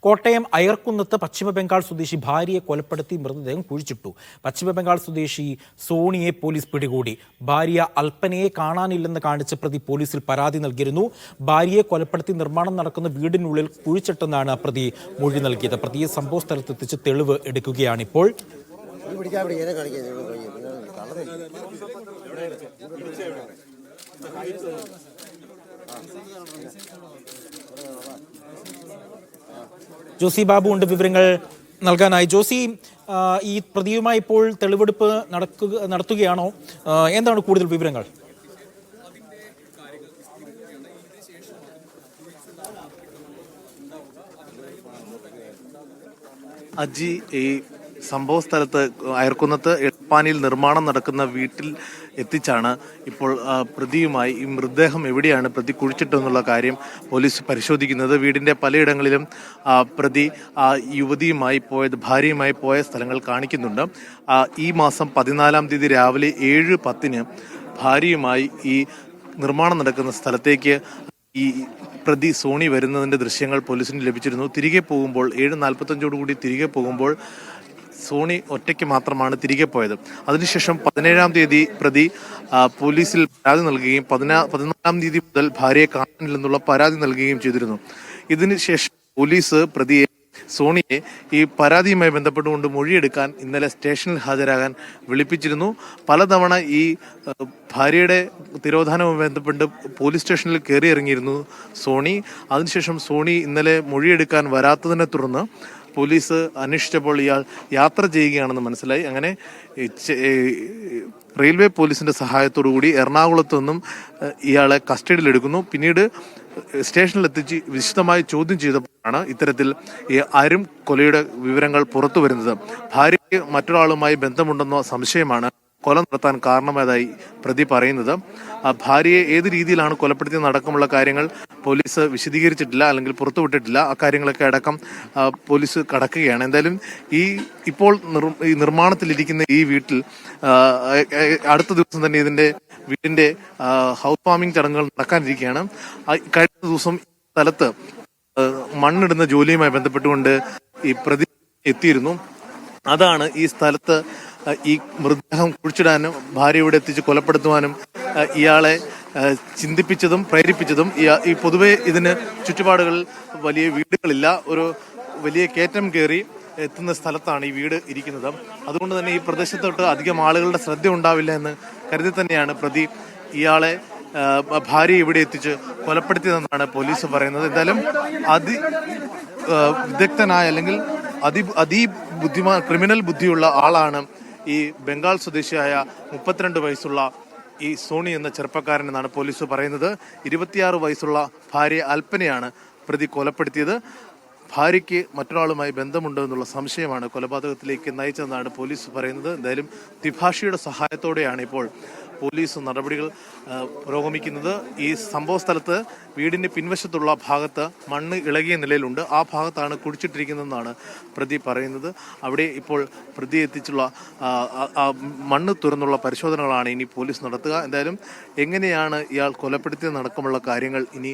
കോട്ടയം അയർക്കുന്നത്ത് പശ്ചിമബംഗാൾ സ്വദേശി ഭാര്യയെ കൊലപ്പെടുത്തി മൃതദേഹം കുഴിച്ചിട്ടു. പശ്ചിമബംഗാൾ സ്വദേശി സോണിയെ പോലീസ് പിടികൂടി. ഭാര്യ അൽപ്പനയെ കാണാനില്ലെന്ന് കാണിച്ച് പ്രതി പോലീസിൽ പരാതി നൽകിയിരുന്നു. ഭാര്യയെ കൊലപ്പെടുത്തി നിർമ്മാണം നടക്കുന്ന വീടിനുള്ളിൽ കുഴിച്ചിട്ടെന്നാണ് പ്രതി മൊഴി നൽകിയത്. പ്രതിയെ സംഭവ സ്ഥലത്തെത്തിച്ച് തെളിവ് എടുക്കുകയാണിപ്പോൾ. ജോസി ബാബു ഉണ്ട് വിവരങ്ങൾ നൽകാനായി. ജോസി, ഈ പ്രതിയുമായി ഇപ്പോൾ തെളിവെടുപ്പ് നടത്തുകയാണോ? എന്താണ് കൂടുതൽ വിവരങ്ങൾ? അജി, ഈ സംഭവ സ്ഥലത്ത് അയർക്കുന്നത്ത് എടപ്പാനിൽ നിർമ്മാണം നടക്കുന്ന വീട്ടിൽ എത്തിച്ചാണ് ഇപ്പോൾ പ്രതിയുമായി ഈ മൃതദേഹം എവിടെയാണ് പ്രതി കുഴിച്ചിട്ടെന്നുള്ള കാര്യം പോലീസ് പരിശോധിക്കുന്നത്. വീടിന്റെ പലയിടങ്ങളിലും പ്രതി യുവതിയുമായി പോയത്, ഭാര്യയുമായി പോയ സ്ഥലങ്ങൾ കാണിക്കുന്നുണ്ട്. ഈ മാസം 14-ാം തീയതി രാവിലെ 7:10 ഭാര്യയുമായി ഈ നിർമ്മാണം നടക്കുന്ന സ്ഥലത്തേക്ക് ഈ പ്രതി സോണി വരുന്നതിന്റെ ദൃശ്യങ്ങൾ പോലീസിന് ലഭിച്ചിരുന്നു. തിരികെ പോകുമ്പോൾ 7:45 തിരികെ പോകുമ്പോൾ സോണി ഒറ്റയ്ക്ക് മാത്രമാണ് തിരികെ പോയത്. അതിനുശേഷം 17-ാം തീയതി പ്രതി പോലീസിൽ പരാതി നൽകുകയും 14-ാം തീയതി മുതൽ ഭാര്യയെ കാണാനില്ലെന്നുള്ള പരാതി നൽകുകയും ചെയ്തിരുന്നു. ഇതിനുശേഷം പോലീസ് പ്രതിയെ, സോണിയെ, ഈ പരാതിയുമായി ബന്ധപ്പെട്ടുകൊണ്ട് മൊഴിയെടുക്കാൻ ഇന്നലെ സ്റ്റേഷനിൽ ഹാജരാകാൻ വിളിപ്പിച്ചിരുന്നു. പലതവണ ഈ ഭാര്യയുടെ തിരോധാനവുമായി ബന്ധപ്പെട്ട് പോലീസ് സ്റ്റേഷനിൽ കയറി ഇറങ്ങിയിരുന്നു സോണി. അതിനുശേഷം സോണി ഇന്നലെ മൊഴിയെടുക്കാൻ വരാത്തതിനെ തുടർന്ന് പോലീസ് അന്വേഷിച്ചപ്പോൾ ഇയാൾ യാത്ര ചെയ്യുകയാണെന്ന് മനസ്സിലായി. അങ്ങനെ റെയിൽവേ പോലീസിന്റെ സഹായത്തോടു കൂടി എറണാകുളത്ത് നിന്നും ഇയാളെ കസ്റ്റഡിയിലെടുക്കുന്നു. പിന്നീട് സ്റ്റേഷനിലെത്തിച്ച് വിശദമായി ചോദ്യം ചെയ്തപ്പോഴാണ് ഇത്തരത്തിൽ ഈ അരും കൊലയുടെ വിവരങ്ങൾ പുറത്തു വരുന്നത്. ഭാര്യയ്ക്ക് മറ്റൊരാളുമായി ബന്ധമുണ്ടെന്ന സംശയമാണ് കൊല നടത്താൻ കാരണമായതായി പ്രതി പറയുന്നത്. ഭാര്യയെ ഏത് രീതിയിലാണ് കൊലപ്പെടുത്തിയതടക്കമുള്ള കാര്യങ്ങൾ പോലീസ് വിശദീകരിച്ചിട്ടില്ല, അല്ലെങ്കിൽ പുറത്തുവിട്ടിട്ടില്ല. അക്കാര്യങ്ങളൊക്കെ അടക്കം പോലീസ് കടക്കുകയാണ്. എന്തായാലും ഇപ്പോൾ ഈ നിർമ്മാണത്തിലിരിക്കുന്ന ഈ വീട്ടിൽ അടുത്ത ദിവസം തന്നെ ഇതിന്റെ വീടിന്റെ ഹൗസ് വാമിംഗ് ചടങ്ങുകൾ നടക്കാനിരിക്കുകയാണ്. കഴിഞ്ഞ ദിവസം സ്ഥലത്ത് മണ്ണിടുന്ന ജോലിയുമായി ബന്ധപ്പെട്ടുകൊണ്ട് ഈ പ്രതി എത്തിയിരുന്നു. അതാണ് ഈ സ്ഥലത്ത് ഈ മൃതദേഹം കുഴിച്ചിടാനും ഭാര്യയുടെ എത്തിച്ച് കൊലപ്പെടുത്തുവാനും ഇയാളെ ചിന്തിപ്പിച്ചതും പ്രേരിപ്പിച്ചതും. ഈ പൊതുവെ ഇതിന് ചുറ്റുപാടുകളിൽ വലിയ വീടുകളില്ല, ഒരു വലിയ കയറ്റം കയറി എത്തുന്ന സ്ഥലത്താണ് ഈ വീട് ഇരിക്കുന്നത്. അതുകൊണ്ട് തന്നെ ഈ പ്രദേശത്തോട്ട് അധികം ആളുകളുടെ ശ്രദ്ധ ഉണ്ടാവില്ല എന്ന് കരുതി തന്നെയാണ് പ്രതി ഇയാളെ, ഭാര്യ ഇവിടെ എത്തിച്ച് കൊലപ്പെടുത്തിയതെന്നാണ് പോലീസ് പറയുന്നത്. എന്തായാലും വിദഗ്ധനായ അല്ലെങ്കിൽ അതിബുദ്ധിമാൻ ക്രിമിനൽ ബുദ്ധിയുള്ള ആളാണ് ഈ ബംഗാൾ സ്വദേശിയായ 32 വയസ്സുള്ള ഈ സോണി എന്ന ചെറുപ്പക്കാരൻ എന്നാണ് പോലീസ് പറയുന്നത്. 26 വയസ്സുള്ള ഭാര്യ അൽപ്പനയാണ് പ്രതി കൊലപ്പെടുത്തിയത്. ഭാര്യയ്ക്ക് മറ്റൊരാളുമായി ബന്ധമുണ്ടോ എന്നുള്ള സംശയമാണ് കൊലപാതകത്തിലേക്ക് നയിച്ചതെന്നാണ് പോലീസ് പറയുന്നത്. എന്തായാലും ദ്വിഭാഷിയുടെ സഹായത്തോടെയാണ് ഇപ്പോൾ പോലീസ് നടപടികൾ പുരോഗമിക്കുന്നത്. ഈ സംഭവ സ്ഥലത്ത് വീടിന്റെ പിൻവശത്തുള്ള ഭാഗത്ത് മണ്ണ് ഇളകിയ നിലയിലുണ്ട്. ആ ഭാഗത്താണ് കുഴിച്ചിട്ടിരിക്കുന്നതെന്നാണ് പ്രതി പറയുന്നത്. അവിടെ ഇപ്പോൾ പ്രതി എത്തിച്ചുള്ള മണ്ണ് തുറന്നുള്ള പരിശോധനകളാണ് ഇനി പോലീസ് നടത്തുക. എന്തായാലും എങ്ങനെയാണ് ഇയാൾ കൊലപ്പെടുത്തിയതടക്കമുള്ള കാര്യങ്ങൾ ഇനി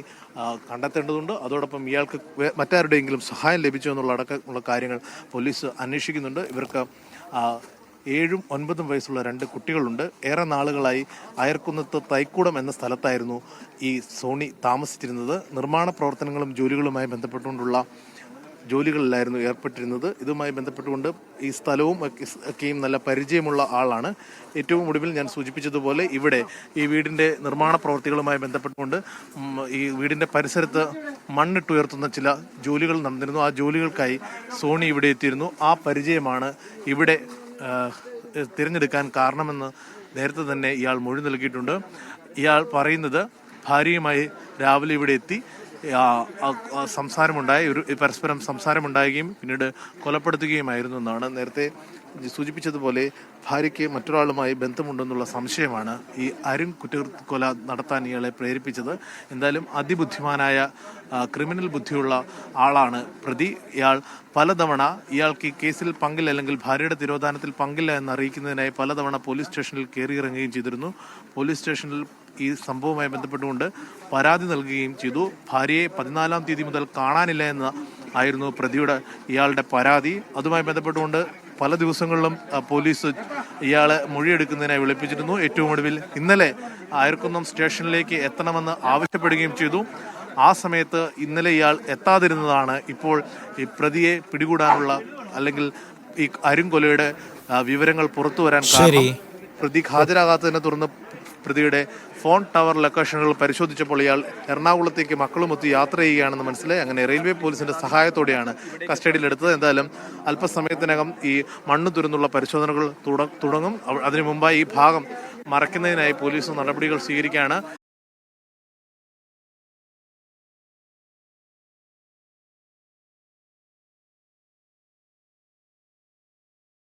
കണ്ടെത്തേണ്ടതുണ്ട്. അതോടൊപ്പം ഇയാൾക്ക് മറ്റാരുടെയെങ്കിലും സഹായം ലഭിച്ചോ എന്നുള്ള അടക്കമുള്ള കാര്യങ്ങൾ പോലീസ് അന്വേഷിക്കുന്നുണ്ട്. ഇവർക്ക് 7ഉം 9ഉം വയസ്സുള്ള 2 കുട്ടികളുണ്ട്. ഏറെ നാളുകളായി അയർക്കുന്നത്ത് തൈക്കൂടം എന്ന സ്ഥലത്തായിരുന്നു ഈ സോണി താമസിച്ചിരുന്നത്. നിർമ്മാണ പ്രവർത്തനങ്ങളും ജോലികളുമായി ബന്ധപ്പെട്ടുകൊണ്ടുള്ള ജോലികളിലായിരുന്നു ഏർപ്പെട്ടിരുന്നത്. ഇതുമായി ബന്ധപ്പെട്ടുകൊണ്ട് ഈ സ്ഥലവും ഒക്കെയും നല്ല പരിചയമുള്ള ആളാണ്. ഏറ്റവും ഒടുവിൽ ഞാൻ സൂചിപ്പിച്ചതുപോലെ ഇവിടെ ഈ വീടിൻ്റെ നിർമ്മാണ പ്രവർത്തികളുമായി ബന്ധപ്പെട്ടുകൊണ്ട് ഈ വീടിൻ്റെ പരിസരത്ത് മണ്ണിട്ടുയർത്തുന്ന ചില ജോലികൾ നടന്നിരുന്നു. ആ ജോലികൾക്കായി സോണി ഇവിടെ എത്തിയിരുന്നു. ആ പരിചയമാണ് ഇവിടെ തിരഞ്ഞെടുക്കാൻ കാരണമെന്ന് നേരത്തെ തന്നെ ഇയാൾ മൊഴി നൽകിയിട്ടുണ്ട്. ഇയാൾ പറയുന്നത് ഭാര്യയുമായി രാവിലെ ഇവിടെ എത്തി സംസാരമുണ്ടായി, പരസ്പരം സംസാരമുണ്ടാകുകയും പിന്നീട് കൊലപ്പെടുത്തുകയുമായിരുന്നു എന്നാണ്. നേരത്തെ സൂചിപ്പിച്ചതുപോലെ ഭാര്യയ്ക്ക് മറ്റൊരാളുമായി ബന്ധമുണ്ടെന്നുള്ള സംശയമാണ് ഈ അരുൺ കുറ്റകൊല നടത്താൻ ഇയാളെ പ്രേരിപ്പിച്ചത്. എന്തായാലും അതിബുദ്ധിമാനായ ക്രിമിനൽ ബുദ്ധിയുള്ള ആളാണ് പ്രതി. ഇയാൾ പലതവണ ഇയാൾക്ക് ഈ കേസിൽ പങ്കില്ല, അല്ലെങ്കിൽ ഭാര്യയുടെ തിരോധാനത്തിൽ പങ്കില്ല എന്ന് അറിയിക്കുന്നതിനായി പലതവണ പോലീസ് സ്റ്റേഷനിൽ കയറിയിറങ്ങുകയും ചെയ്തിരുന്നു. പോലീസ് സ്റ്റേഷനിൽ ഈ സംഭവവുമായി ബന്ധപ്പെട്ടുകൊണ്ട് പരാതി നൽകുകയും ചെയ്തു. ഭാര്യയെ 14-ാം തീയതി മുതൽ കാണാനില്ല എന്ന ആയിരുന്നു പ്രതിയുടെ ഇയാളുടെ പരാതി. അതുമായി ബന്ധപ്പെട്ടുകൊണ്ട് പല ദിവസങ്ങളിലും പോലീസ് ഇയാളെ മൊഴിയെടുക്കുന്നതിനായി വിളിപ്പിച്ചിരുന്നു. ഏറ്റവും ഒടുവിൽ ഇന്നലെ അയർക്കുന്നം സ്റ്റേഷനിലേക്ക് എത്തണമെന്ന് ആവശ്യപ്പെടുകയും ചെയ്തു. ആ സമയത്ത് ഇന്നലെ ഇയാൾ എത്താതിരുന്നതാണ് ഇപ്പോൾ ഈ പ്രതിയെ പിടികൂടാനുള്ള അല്ലെങ്കിൽ ഈ അരുംകൊലയുടെ വിവരങ്ങൾ പുറത്തു വരാൻ കാരണം. പ്രതി ഹാജരാകാത്തതിനെ തുടർന്ന് പ്രതിയുടെ ഫോൺ ടവർ ലൊക്കേഷനുകൾ പരിശോധിച്ചപ്പോൾ ഇയാൾ എറണാകുളത്തേക്ക് മക്കളുമൊത്ത് യാത്ര ചെയ്യുകയാണെന്ന് മനസ്സിലായി. അങ്ങനെ റെയിൽവേ പോലീസിന്റെ സഹായത്തോടെയാണ് കസ്റ്റഡിയിലെടുത്തത്. എന്തായാലും അല്പസമയത്തിനകം ഈ മണ്ണ് തുരന്നുള്ള പരിശോധനകൾ തുടങ്ങും. അതിനു മുമ്പായി ഈ ഭാഗം മറയ്ക്കുന്നതിനായി പോലീസ് നടപടികൾ സ്വീകരിക്കുകയാണ്.